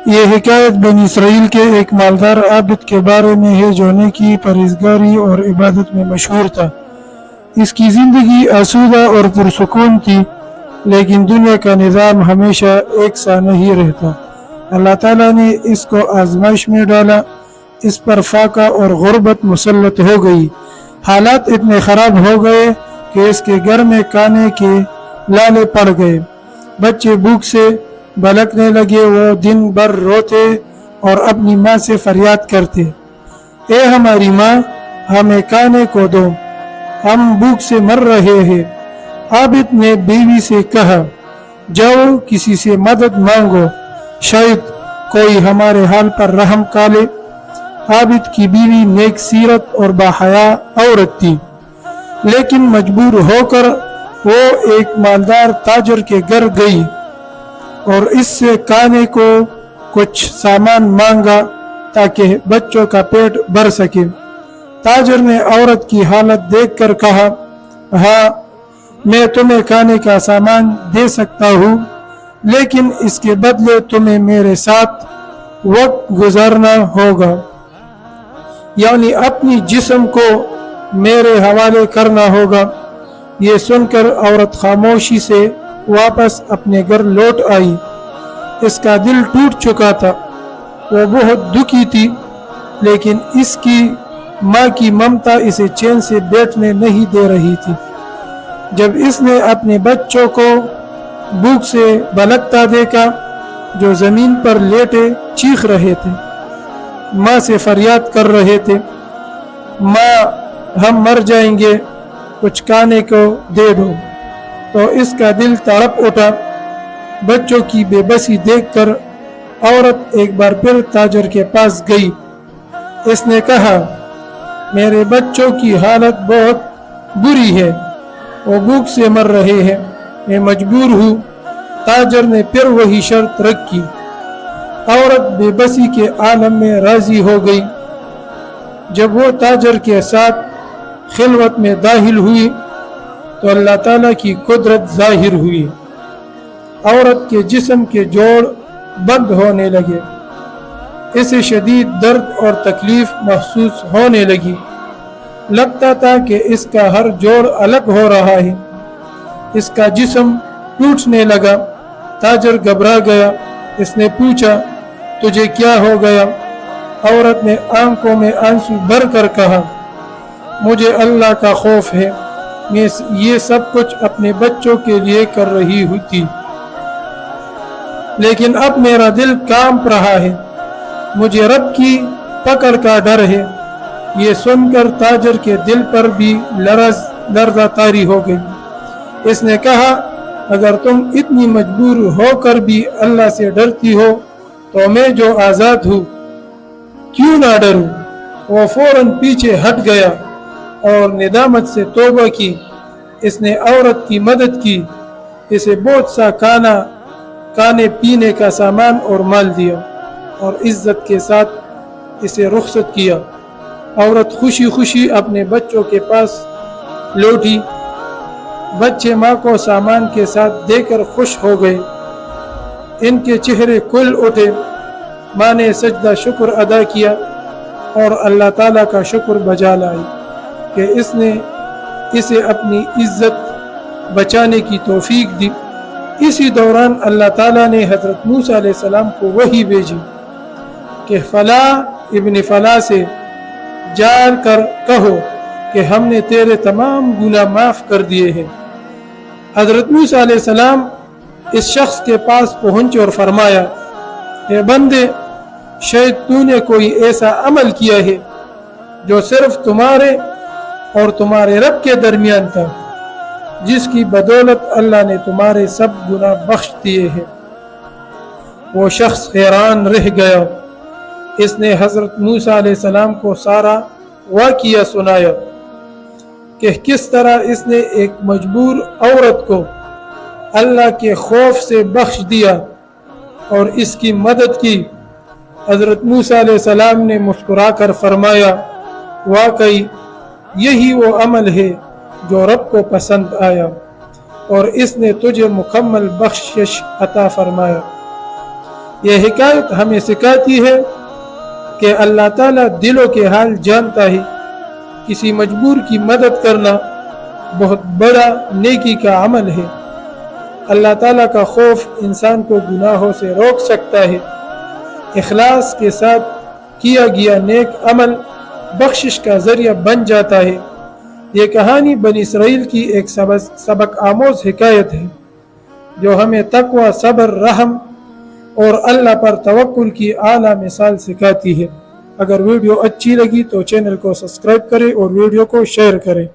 یہ حکایت بنی اسرائیل کے ایک مالدار عابد کے بارے میں ہے جو نیکی، پرہیزگاری اور عبادت میں مشہور تھا۔ اس کی زندگی آسودہ اور پرسکون تھی، لیکن دنیا کا نظام ہمیشہ ایک سا نہیں رہتا۔ اللہ تعالیٰ نے اس کو آزمائش میں ڈالا، اس پر فاقہ اور غربت مسلط ہو گئی۔ حالات اتنے خراب ہو گئے کہ اس کے گھر میں کھانے کے لالے پڑ گئے، بچے بھوک سے بھلکنے لگے۔ وہ دن بھر روتے اور اپنی ماں سے فریاد کرتے، اے ہماری ماں، ہمیں کھانے کو دو، ہم بھوک سے مر رہے ہیں۔ عابد نے بیوی سے کہا، جاؤ کسی سے مدد مانگو، شاید کوئی ہمارے حال پر رحم کر لے۔ عابد کی بیوی نیک سیرت اور باحیا عورت تھی، لیکن مجبور ہو کر وہ ایک مالدار تاجر کے گھر گئی اور اس سے کھانے کو کچھ سامان مانگا تاکہ بچوں کا پیٹ بھر سکے۔ تاجر نے عورت کی حالت دیکھ کر کہا، ہاں، میں تمہیں کھانے کا سامان دے سکتا ہوں، لیکن اس کے بدلے تمہیں میرے ساتھ وقت گزارنا ہوگا، یعنی اپنی جسم کو میرے حوالے کرنا ہوگا۔ یہ سن کر عورت خاموشی سے واپس اپنے گھر لوٹ آئی۔ اس کا دل ٹوٹ چکا تھا، وہ بہت دکھی تھی، لیکن اس کی ماں کی ممتا اسے چین سے بیٹھنے نہیں دے رہی تھی۔ جب اس نے اپنے بچوں کو بھوک سے بھلکتا دیکھا جو زمین پر لیٹے چیخ رہے تھے، ماں سے فریاد کر رہے تھے، ماں ہم مر جائیں گے، کچھ کھانے کو دے دو، تو اس کا دل تڑپ اٹھا۔ بچوں کی بے بسی دیکھ کر عورت ایک بار پھر تاجر کے پاس گئی۔ اس نے کہا، میرے بچوں کی حالت بہت بری ہے، وہ بھوک سے مر رہے ہیں، میں مجبور ہوں۔ تاجر نے پھر وہی شرط رکھی۔ عورت بے بسی کے عالم میں راضی ہو گئی۔ جب وہ تاجر کے ساتھ خلوت میں داخل ہوئی تو اللہ تعالیٰ کی قدرت ظاہر ہوئی۔ عورت کے جسم کے جوڑ بند ہونے لگے، اسے شدید درد اور تکلیف محسوس ہونے لگی۔ لگتا تھا کہ اس کا ہر جوڑ الگ ہو رہا ہے، اس کا جسم ٹوٹنے لگا۔ تاجر گھبرا گیا، اس نے پوچھا، تجھے کیا ہو گیا؟ عورت نے آنکھوں میں آنسو بھر کر کہا، مجھے اللہ کا خوف ہے، میں یہ سب کچھ اپنے بچوں کے لیے کر رہی تھی، لیکن اب میرا دل کانپ رہا ہے، مجھے رب کی پکڑ کا ڈر ہے۔ یہ سن کر تاجر کے دل پر بھی لرزہ طاری ہو گئی۔ اس نے کہا، اگر تم اتنی مجبور ہو کر بھی اللہ سے ڈرتی ہو تو میں جو آزاد ہوں کیوں نہ ڈروں؟ وہ فوراً پیچھے ہٹ گیا اور ندامت سے توبہ کی۔ اس نے عورت کی مدد کی، اسے بہت سا کھانے پینے کا سامان اور مال دیا اور عزت کے ساتھ اسے رخصت کیا۔ عورت خوشی خوشی اپنے بچوں کے پاس لوٹی۔ بچے ماں کو سامان کے ساتھ دے کر خوش ہو گئے، ان کے چہرے کھل اٹھے۔ ماں نے سجدہ شکر ادا کیا اور اللہ تعالیٰ کا شکر بجا لائی کہ اس نے اسے اپنی عزت بچانے کی توفیق دی۔ اسی دوران اللہ تعالیٰ نے حضرت موسیٰ علیہ السلام کو وحی بھیجی کہ فلاں ابن فلاں سے جا کر کہو کہ ہم نے تیرے تمام گناہ معاف کر دیے ہیں۔ حضرت موسیٰ علیہ السلام اس شخص کے پاس پہنچے اور فرمایا، اے بندے، شاید تو نے کوئی ایسا عمل کیا ہے جو صرف تمہارے اور تمہارے رب کے درمیان تھا، جس کی بدولت اللہ نے تمہارے سب گناہ بخش دیے ہیں۔ وہ شخص حیران رہ گیا۔ اس نے حضرت موسیٰ علیہ السلام کو سارا واقعہ سنایا کہ کس طرح اس نے ایک مجبور عورت کو اللہ کے خوف سے بخش دیا اور اس کی مدد کی۔ حضرت موسیٰ علیہ السلام نے مسکرا کر فرمایا، واقعی یہی وہ عمل ہے جو رب کو پسند آیا اور اس نے تجھے مکمل بخشش عطا فرمایا۔ یہ حکایت ہمیں سکھاتی ہے کہ اللہ تعالیٰ دلوں کے حال جانتا ہے۔ کسی مجبور کی مدد کرنا بہت بڑا نیکی کا عمل ہے۔ اللہ تعالیٰ کا خوف انسان کو گناہوں سے روک سکتا ہے۔ اخلاص کے ساتھ کیا گیا نیک عمل بخشش کا ذریعہ بن جاتا ہے۔ یہ کہانی بنی اسرائیل کی ایک سبق آموز حکایت ہے جو ہمیں تقوی، صبر، رحم اور اللہ پر توکل کی اعلیٰ مثال سکھاتی ہے۔ اگر ویڈیو اچھی لگی تو چینل کو سبسکرائب کریں اور ویڈیو کو شیئر کریں۔